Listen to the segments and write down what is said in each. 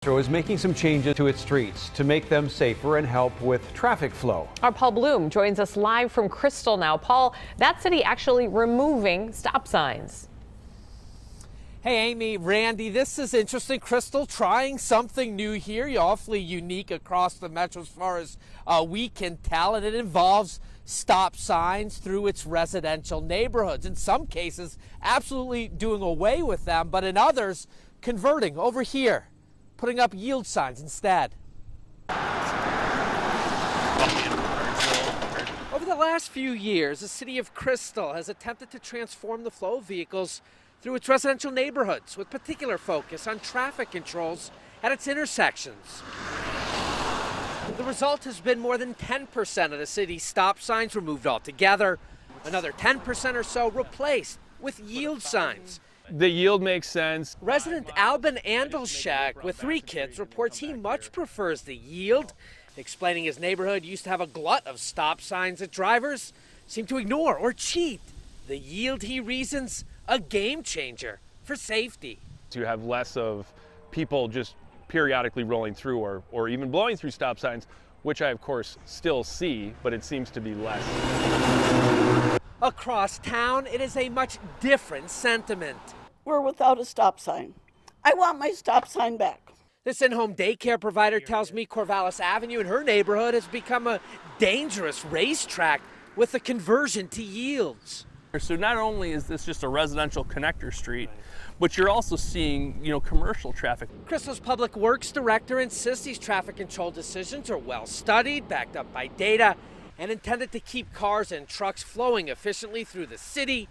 Metro is making some changes to its streets to make them safer and help with traffic flow. Our Paul Bloom joins us live from Crystal now. Paul, that city actually removing stop signs. Hey, Amy, Randy, this is interesting. Crystal trying something new here, awfully unique across the metro as far as we can tell, and it involves stop signs through its residential neighborhoods. In some cases, absolutely doing away with them, but in others, converting over here, putting up yield signs instead. Over the last few years, the city of Crystal has attempted to transform the flow of vehicles through its residential neighborhoods, with particular focus on traffic controls at its intersections. The result has been more than 10% of the city's stop signs removed altogether, another 10% or so replaced with yield signs. The yield makes sense. Resident Albin Andelshak, with 3 kids, reports he much prefers the yield, explaining his neighborhood used to have a glut of stop signs that drivers seem to ignore or cheat. The yield, he reasons, a game changer for safety. You have less of people just periodically rolling through or even blowing through stop signs, which I, of course, still see, but it seems to be less. Across town, it is a much different sentiment. We're without a stop sign. I want my stop sign back. This in-home daycare provider tells me Corvallis Avenue in her neighborhood has become a dangerous racetrack with the conversion to yields. So not only is this just a residential connector street, but you're also seeing, commercial traffic. Crystal's public works director insists these traffic control decisions are well studied, backed up by data, and intended to keep cars and trucks flowing efficiently through the city.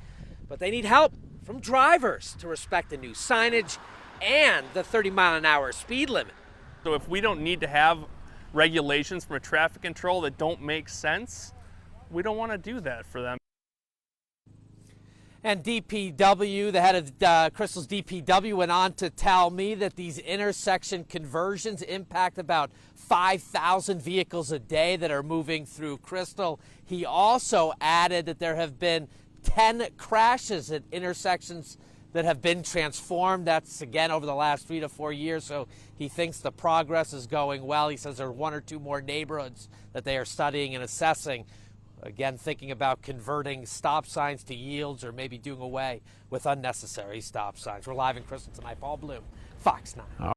But they need help from drivers to respect the new signage and the 30-mile-an-hour speed limit. So if we don't need to have regulations from a traffic control that don't make sense, we don't want to do that for them. And DPW, the head of Crystal's DPW, went on to tell me that these intersection conversions impact about 5,000 vehicles a day that are moving through Crystal. He also added that there have been 10 crashes at intersections that have been transformed. That's, again, over the last 3 to 4 years, so he thinks the progress is going well. He says there are 1 or 2 more neighborhoods that they are studying and assessing. Again, thinking about converting stop signs to yields or maybe doing away with unnecessary stop signs. We're live in Crystal tonight. Paul Bloom, Fox 9.